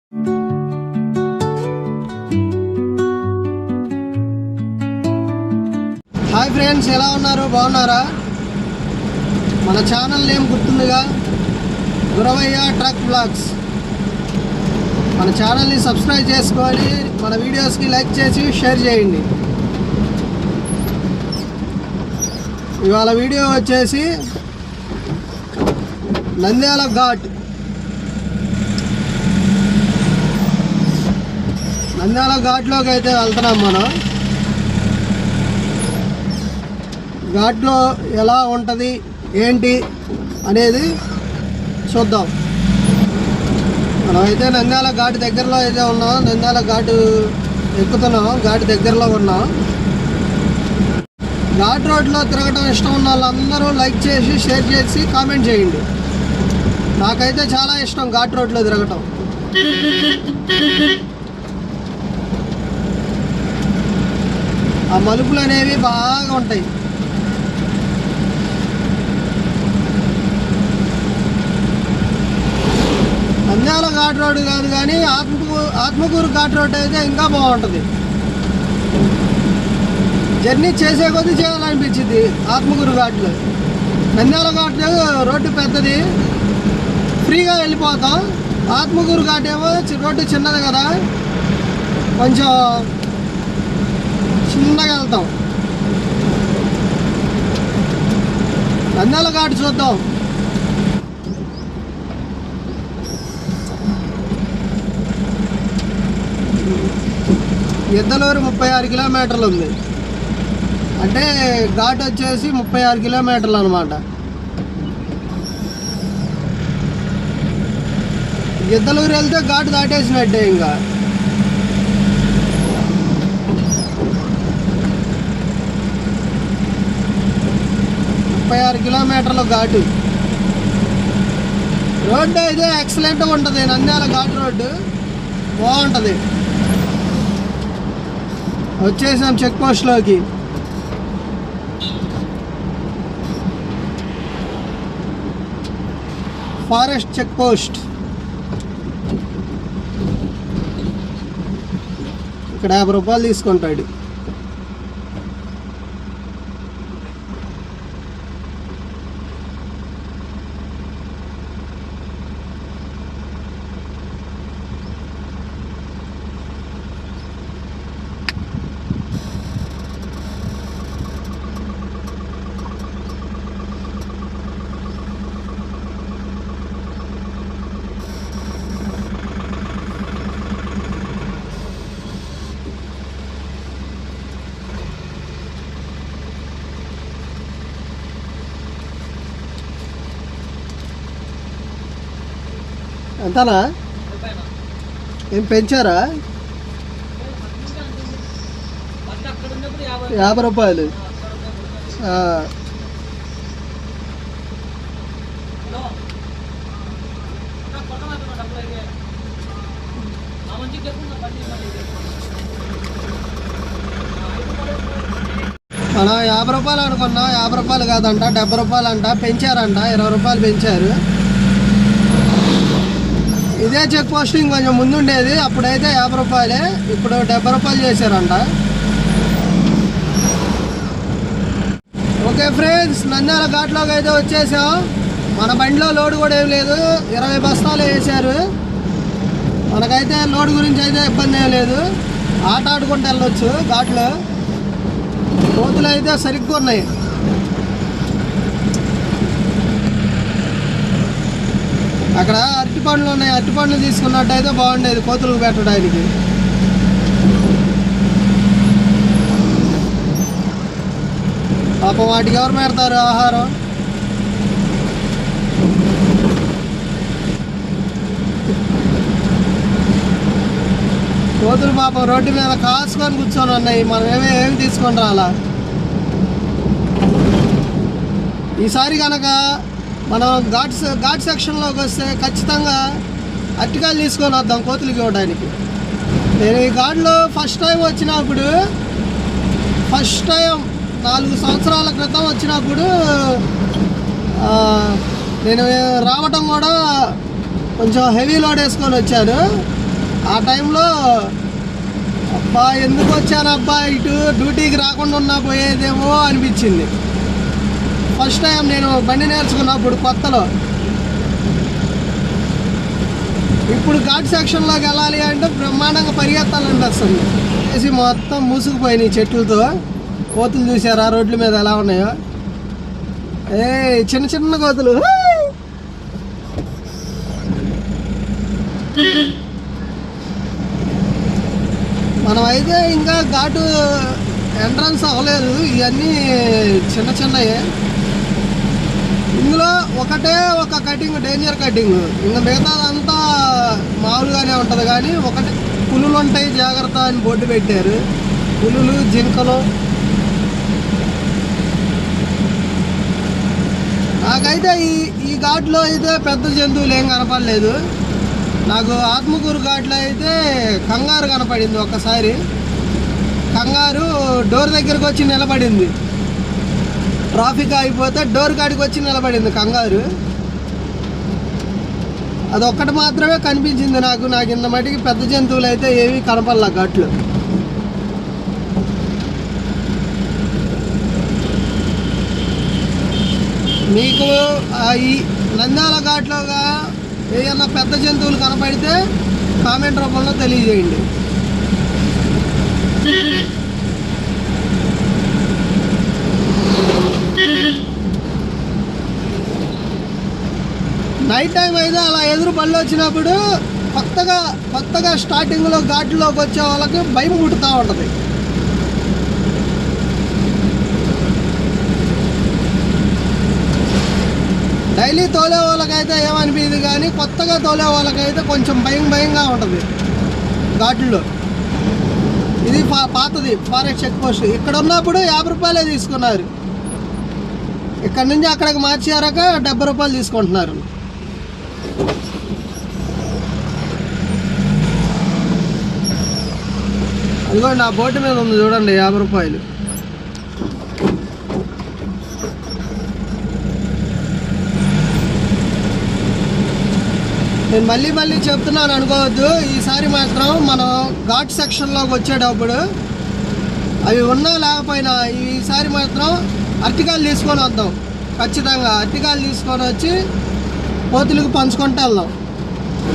Hi friends, ఎలా ఉన్నారు? బాగున్నారా? మన ఛానల్ నేమ్ గుర్తుందిగా, గురవయ్య ట్రక్ బ్లాగ్స్. మన ఛానల్ని సబ్స్క్రైబ్ చేసుకోండి, మన వీడియోస్కి లైక్ చేసి షేర్ చేయండి. ఇవాళ వీడియో వచ్చేసి నంద్యాల ఘాట్. నంద్యాల ఘాట్లోకి అయితే వెళ్తున్నాం మనం. ఘాట్లో ఎలా ఉంటుంది ఏంటి అనేది చూద్దాం. మనమైతే నంద్యాల ఘాట్ దగ్గరలో అయితే ఉన్నాం. నంద్యాల ఘాటు ఎక్కుతున్నాం, ఘాట్ దగ్గరలో ఉన్నాం. ఘాట్ రోడ్లో తిరగడం ఇష్టం ఉన్న వాళ్ళందరూ లైక్ చేసి షేర్ చేసి కామెంట్ చేయండి. నాకైతే చాలా ఇష్టం ఘాట్ రోడ్లో తిరగటం. ఆ మలుపులు అనేవి బాగా ఉంటాయి. నంద్యాల ఘాట్ రోడ్డు కాదు కానీ ఆత్మకూరు ఘాట్ రోడ్డు అయితే ఇంకా బాగుంటుంది. జర్నీ చేసే కొద్దీ చేయాలనిపించింది ఆత్మకూరు ఘాట్లో. నంద్యాల ఘాట్ రోడ్డు పెద్దది, ఫ్రీగా వెళ్ళిపోతాం. ఆత్మకూరు ఘాట్ ఏమో రోడ్డు చిన్నది కదా, కొంచెం చిన్నగా వెళ్తాం. నంద్యాల ఘాట్ చూద్దాం. గిద్దలూరు 36 కిలోమీటర్లు ఉంది. అంటే ఘాట్ వచ్చేసి 36 కిలోమీటర్లు అనమాట. గిద్దలూరు వెళ్తే ఘాట్ దాటేసినట్టే. ఇంకా 36 కిలోమీటర్ల ఘాటు. రోడ్డు అయితే ఎక్సలెంట్గా ఉంటుంది. నంద్యాల ఘాట్ రోడ్డు బాగుంటుంది. వచ్చేసాం చెక్ పోస్ట్లోకి. Forest check post. ఇక్కడ 50 రూపాయలు తీసుకుంటాడు. ఎంతనా? ఏం పెంచారా? 50 రూపాయలు. మనం 50 రూపాయలు అనుకున్నాం. 50 రూపాయలు కాదంట, 70 రూపాయలు అంట. పెంచారంట, 20 రూపాయలు పెంచారు. ఇదే చెక్ పోస్టింగ్ కొంచెం ముందుండేది, అప్పుడైతే 50 రూపాయలే, ఇప్పుడు 70 రూపాయలు చేశారంట. ఓకే ఫ్రెండ్స్, నంద్యాల ఘాట్లోకి అయితే వచ్చేసాం. మన బండిలో లోడ్ కూడా ఏం లేదు, 20 బస్తాలు వేసారు. మనకైతే లోడ్ గురించి అయితే ఇబ్బంది ఏం లేదు. ఆట ఆడుకుంటూ వెళ్ళొచ్చు ఘాట్లో. కోతులు అయితే సరిగ్గా ఉన్నాయి. అక్కడ అరటి పండ్లు ఉన్నాయి, అరటి పండ్లు తీసుకున్నట్టయితే బాగుండేది కోతులకు పెట్టడానికి. పాపం వాటికి ఎవరు పెడతారు ఆహారం? కోతులు పాపం రోడ్డు మీద కాసుకొని కూర్చొని ఉన్నాయి. మనం ఏమి తీసుకొని రాలా. ఈసారి కనుక మనం ఘాట్ సెక్షన్లోకి వస్తే ఖచ్చితంగా అరటికాయలు తీసుకొని వద్దాం కోతులకి ఇవ్వడానికి. నేను ఈ ఘాట్లో ఫస్ట్ టైం వచ్చినప్పుడు, ఫస్ట్ టైం 4 సంవత్సరాల క్రితం వచ్చినప్పుడు నేను రావటం కూడా కొంచెం హెవీ లోడ్ వేసుకొని వచ్చాను. ఆ టైంలో అబ్బా ఎందుకు వచ్చానబ్బా ఇటు డ్యూటీకి రాకుండా ఉన్నా పోయేదేమో అనిపించింది. ఫస్ట్ టైం నేను బండి నేర్చుకున్నప్పుడు కొత్తలో. ఇప్పుడు ఘాట్ సెక్షన్లోకి వెళ్ళాలి అంటే బ్రహ్మాండంగా పరిగెత్తాలనిపిస్తుంది. చేసి మొత్తం మూసుకుపోయినాయి చెట్లతో. కోతులు చూసారా రోడ్ల మీద ఎలా ఉన్నాయో? చిన్న చిన్న కోతులు. మనం అయితే ఇంకా ఘాటు ఎంట్రన్స్ అవ్వలేదు. ఇవన్నీ చిన్న చిన్నవి. ఇందులో ఒకటే ఒక కటింగ్ డేంజర్ కటింగ్, ఇంకా మిగతాదంతా మామూలుగానే ఉంటుంది. కానీ ఒకటి పులులు ఉంటాయి జాగ్రత్త అని బోర్డు పెట్టారు. పులులు, జింకలు. నాకైతే ఈ ఘాట్లో అయితే పెద్ద జంతువులు ఏం కనపడలేదు. నాకు ఆత్మకూరు ఘాట్లో అయితే కంగారు కనపడింది. ఒక్కసారి కంగారు డోర్ దగ్గరకు వచ్చి నిలబడింది. ట్రాఫిక్ అయిపోతే డోర్ కాడికి వచ్చి నిలబడింది కంగారు. అదొక్కటి మాత్రమే కనిపించింది నాకు ఇంత మటుకి పెద్ద జంతువులు అయితే ఏమీ కనపడలా ఘాట్లు. మీకు ఈ నంద్యాల ఘాట్లోగా ఏమన్నా పెద్ద జంతువులు కనపడితే కామెంట్ రూపంలో తెలియజేయండి. నైట్ టైం అయితే అలా ఎదురు బళ్ళు వచ్చినప్పుడు కొత్తగా స్టార్టింగ్లో ఘాట్లోకి వచ్చే వాళ్ళకి భయం పుట్టుతూ ఉంటుంది. డైలీ తోలే వాళ్ళకైతే ఏమనిపించదు, కానీ కొత్తగా తోలే వాళ్ళకైతే కొంచెం భయంగా ఉంటుంది ఘాట్లో. ఇది పాతది ఫారెస్ట్ చెక్ పోస్ట్. ఇక్కడ ఉన్నప్పుడు 50 రూపాయలే తీసుకున్నారు. ఇక్కడ నుంచి అక్కడికి మార్చారాక 70 రూపాయలు తీసుకుంటున్నారు. అదిగోండి ఆ బోర్డు మీద ఉంది చూడండి, 50 రూపాయలు. నేను మళ్ళీ చెప్తున్నాను అనుకోవద్దు. ఈసారి మాత్రం మనం ఘాట్ సెక్షన్లోకి వచ్చేటప్పుడు అవి ఉన్నా లేకపోయినా ఈసారి మాత్రం అరటికాయలు తీసుకొని వద్దాం. ఖచ్చితంగా అరటికాయలు తీసుకొని వచ్చి కోతులకు పంచుకుంటూ వెళ్దాం.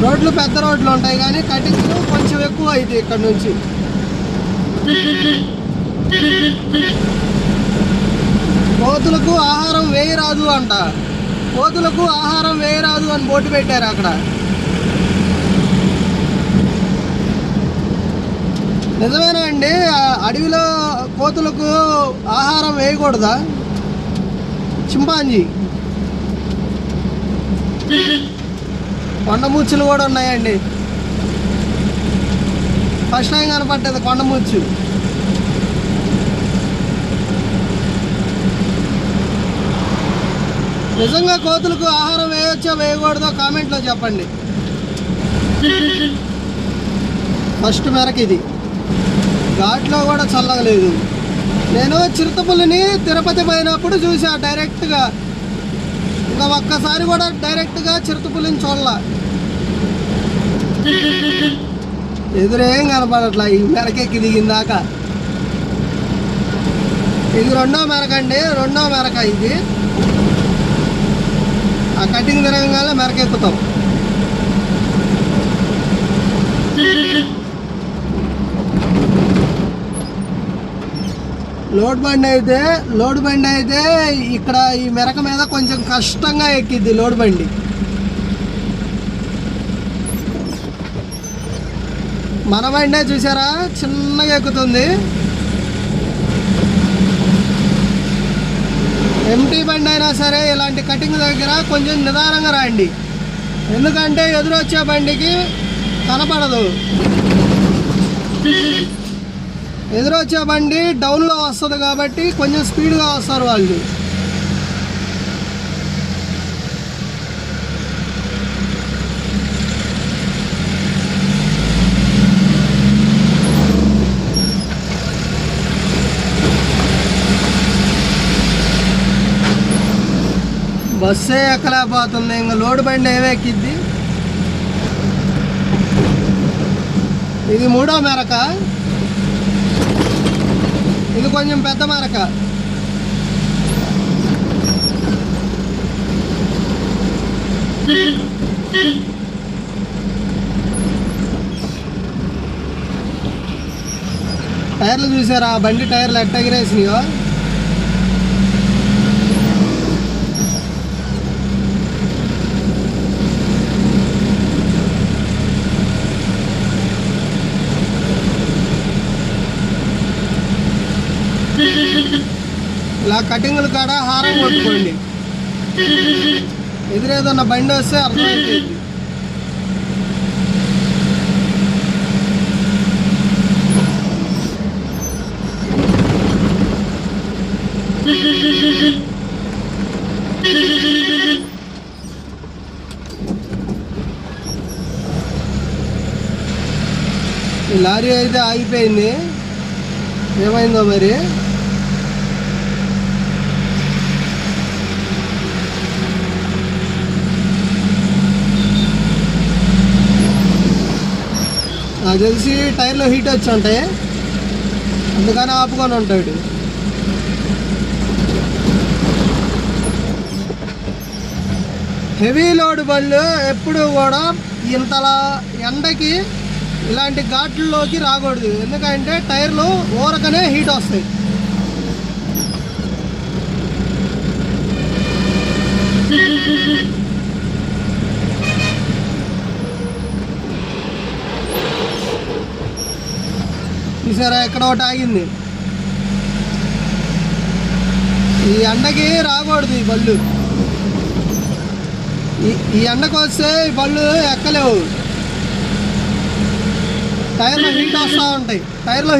రోడ్లు పెద్ద రోడ్లు ఉంటాయి, కానీ కటింగ్ కొంచెం ఎక్కువ అవుతాయి ఇక్కడ నుంచి. కోతులకు ఆహారం వేయరాదు అంట. కోతులకు ఆహారం వేయరాదు అని బోర్డు పెట్టారు అక్కడ. నిజమేనా అండి? అడవిలో కోతులకు ఆహారం వేయకూడదా? చింపాంజీ కొండముచ్చులు కూడా ఉన్నాయండి. ఫస్ట్ టైం కనపడ్డది కొండముచ్చు. నిజంగా కోతులకు ఆహారం వేయవచ్చో వేయకూడదో కామెంట్లో చెప్పండి. ఫస్ట్ మేరకు ఇది ఘాట్లో కూడా చల్లగలేదు. నేను చిరుతపులిని తిరుపతి పోయినప్పుడు చూసా డైరెక్ట్గా. ఇంకా ఒక్కసారి కూడా డైరెక్ట్గా చిరుతపులిని చూడాల. ఎదురేం కనపడట్లా ఈ మెరకెక్కి దిగిందాక. ఇది 2వ మెరక అండి, 2వ మెరక ఇది. ఆ కటింగ్ తిరగగానే మెరకెక్కుతాం. లోడ్ బండి అయితే ఇక్కడ ఈ మెరక మీద కొంచెం కష్టంగా ఎక్కిద్ది లోడ్ బండి. మన బండే చూసారా చిన్నగా ఎక్కుతుంది. ఎంటీ బండి అయినా సరే ఇలాంటి కటింగ్ దగ్గర కొంచెం నిదానంగా రాండి. ఎందుకంటే ఎదురొచ్చే బండికి కనపడదు. ఎదురొచ్చే బండి డౌన్లో వస్తుంది కాబట్టి కొంచెం స్పీడ్గా వస్తారు వాళ్ళు. బస్సే ఎక్కలేకపోతుంది, ఇంకా లోడ్ బండి ఏవెక్కిద్ది. ఇది 3వ మెరక, ఇది కొంచెం పెద్ద మెరక. టైర్లు చూసారా, బండి టైర్లు ఎట్ట ఎగిరేసినాయో. ఇలా కటింగులు కాడ హారం కొట్టుకోండి, ఎదురేదన్న బండి వస్తే అర్థమైపోయింది. ఈ లారీ అయితే ఆగిపోయింది, ఏమైందో మరి. నాకు తెలిసి టైర్లో హీట్ వచ్చి ఉంటాయి, అందుకని ఆపుకొని ఉంటాడు. హెవీ లోడ్ బళ్ళు ఎప్పుడు కూడా ఇంతలా ఎండకి ఇలాంటి ఘాట్లలోకి రాకూడదు, ఎందుకంటే టైర్లు ఊరకనే హీట్ వస్తాయి. చూసారా, ఎక్కడ ఒకటి ఆగింది. ఈ ఎండకి రాకూడదు ఈ బళ్ళు, ఈ ఎండకు వస్తే ఈ బళ్ళు ఎక్కలేవు. టైర్లో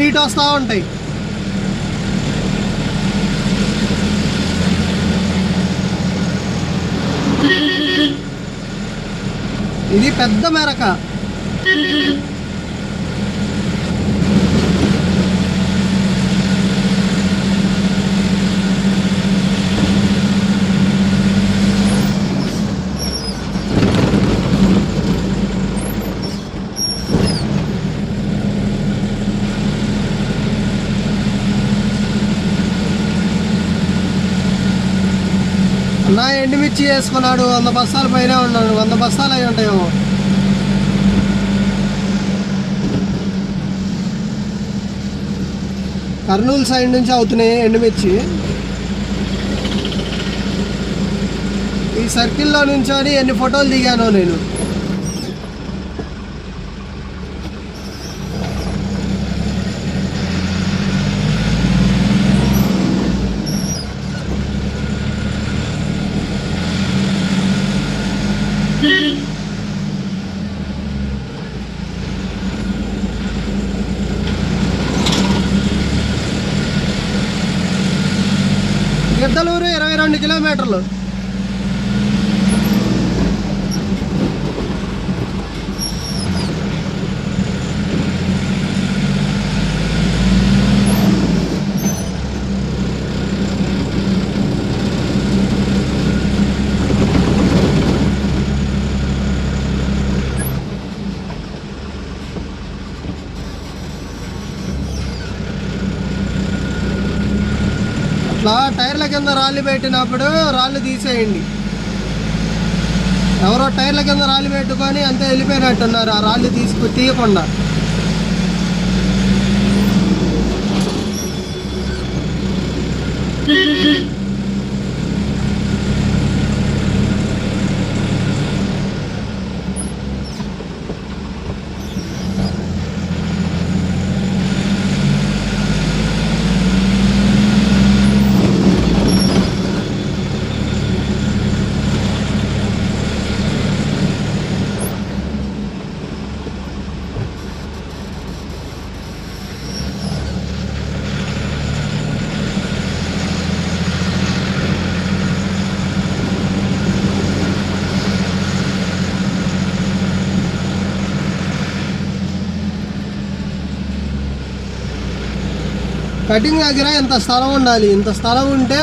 హీట్ వస్తూ ఉంటాయి. ఇది పెద్ద మెరక. నా ఎండుమిర్చి వేసుకున్నాడు, 100 బస్తాల పైన ఉన్నాడు, 100 బస్తాలు అయి ఉంటాయేమో. కర్నూలు సైడ్ నుంచి అవుతున్నాయి ఎండుమిర్చి. ఈ సర్కిల్లో నుంచొని ఎన్ని ఫోటోలు దిగానో నేను. గిద్దలూరు 22 కిలోమీటర్లు. అట్లా టైర్ల కింద రాళ్ళు పెట్టినప్పుడు రాళ్ళు తీసేయండి. ఎవరో టైర్ల కింద రాళ్ళు పెట్టుకొని అంతే వెళ్ళిపోయినట్టున్నారు, ఆ రాళ్ళు తీయకుండా. కటింగ్ దగ్గర ఇంత స్థలం ఉండాలి. ఇంత స్థలం ఉంటే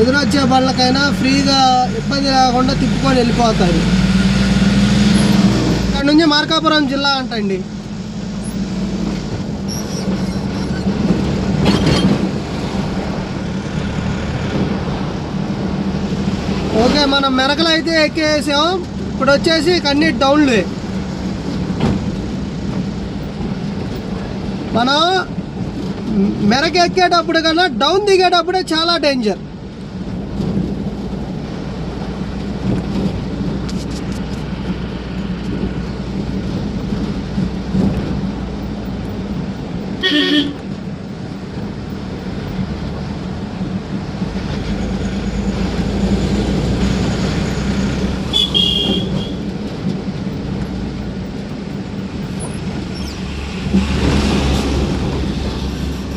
ఎదురొచ్చే బళ్ళకైనా ఫ్రీగా ఇబ్బంది లేకుండా తిప్పుకొని వెళ్ళిపోతారు. ఇక్కడ నుంచి మార్కాపురం జిల్లా అంటండి. ఓకే, మనం మెరకలు అయితే ఎక్కేసాం. ఇప్పుడు వచ్చేసి కన్నీ డౌన్లు. మనం మెరక ఎక్కేటప్పుడు కన్నా డౌన్ దిగేటప్పుడే చాలా డేంజర్.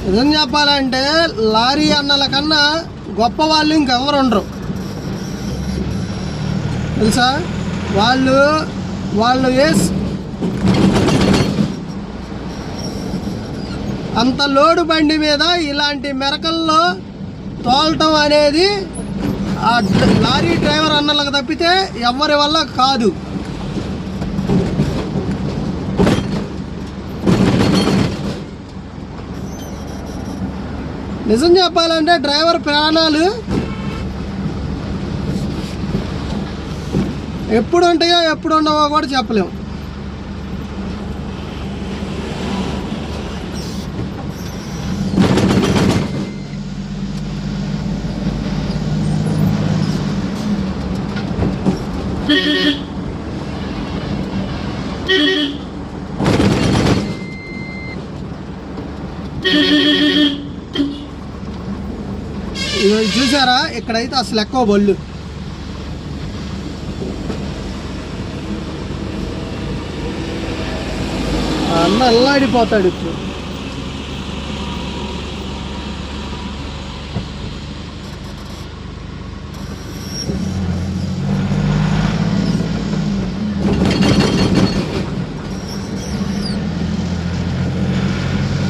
నిజం చెప్పాలంటే లారీ అన్నల కన్నా గొప్ప వాళ్ళు ఇంకెవరు ఉండరు తెలుసా. వాళ్ళు వేసి అంత లోడు బండి మీద ఇలాంటి మెరకల్లో తోలటం అనేది ఆ లారీ డ్రైవర్ అన్నలకు తప్పితే ఎవరి వల్ల కాదు. నిజం చెప్పాలంటే డ్రైవర్ ప్రాణాలు ఎప్పుడు ఉంటాయో ఎప్పుడు ఉండవో కూడా చెప్పలేము. చూసారా, ఇక్కడైతే అసలు ఎక్కువ బళ్ళు. అన్న అల్లాడిపోతాడు ఇప్పుడు.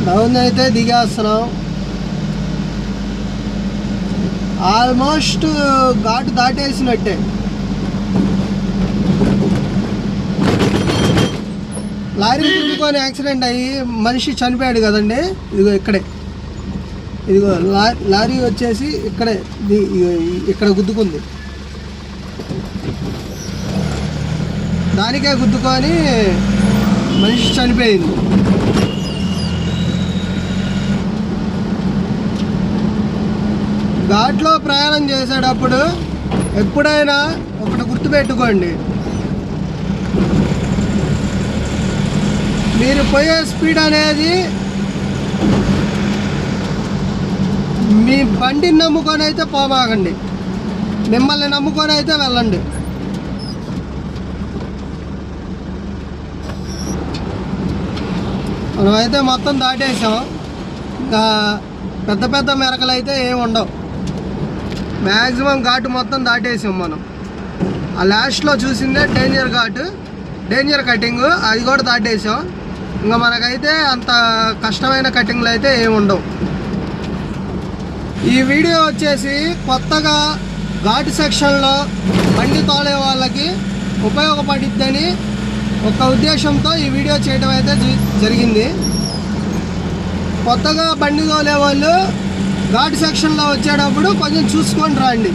డౌన్ అయితే దిగేస్తున్నాం. ఆల్మోస్ట్ ఘాటు దాటేసినట్టే. లారీ గుద్దుకొని యాక్సిడెంట్ అయ్యి మనిషి చనిపోయాడు కదండి. ఇదిగో ఇక్కడే, ఇదిగో లారీ వచ్చేసి ఇక్కడే ఇక్కడ గుద్దుకుంది. దానికే గుద్దుకొని మనిషి చనిపోయింది. ఘాట్లో ప్రయాణం చేసేటప్పుడు ఎప్పుడైనా ఒకటి గుర్తుపెట్టుకోండి, మీరు పోయే స్పీడ్ అనేది మీ బండిని నమ్ముకొని అయితే పోమాకండి, మిమ్మల్ని నమ్ముకొని అయితే వెళ్ళండి. మనమైతే మొత్తం దాటేసాం. ఇంకా పెద్ద పెద్ద మెరకలు అయితే ఏమి ఉండవు. మ్యాక్సిమం ఘాటు మొత్తం దాటేసాం మనం. ఆ లాస్ట్లో చూసిందే డేంజర్ కటింగ్, అది కూడా దాటేసాం. ఇంకా మనకైతే అంత కష్టమైన కటింగ్లు అయితే ఏమి ఉండవు. ఈ వీడియో వచ్చేసి కొత్తగా ఘాటు సెక్షన్లో బండి తోలే వాళ్ళకి ఉపయోగపడిద్దని ఒక ఉద్దేశంతో ఈ వీడియో చేయడం అయితే జరిగింది. కొత్తగా బండి తోలే వాళ్ళు ఘాటు సెక్షన్లో వచ్చేటప్పుడు కొంచెం చూసుకొని రండి,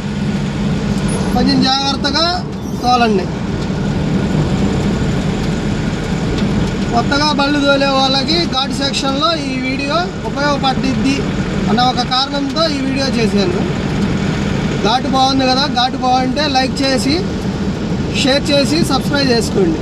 కొంచెం జాగ్రత్తగా తోలండి. కొత్తగా బండ్లు తోలే వాళ్ళకి ఘాటు సెక్షన్లో ఈ వీడియో ఉపయోగపడిద్ది అన్న ఒక కారణంతో ఈ వీడియో చేశాను. ఘాటు బాగుంది కదా, ఘాటు బాగుంటే లైక్ చేసి షేర్ చేసి సబ్స్క్రైబ్ చేసుకోండి.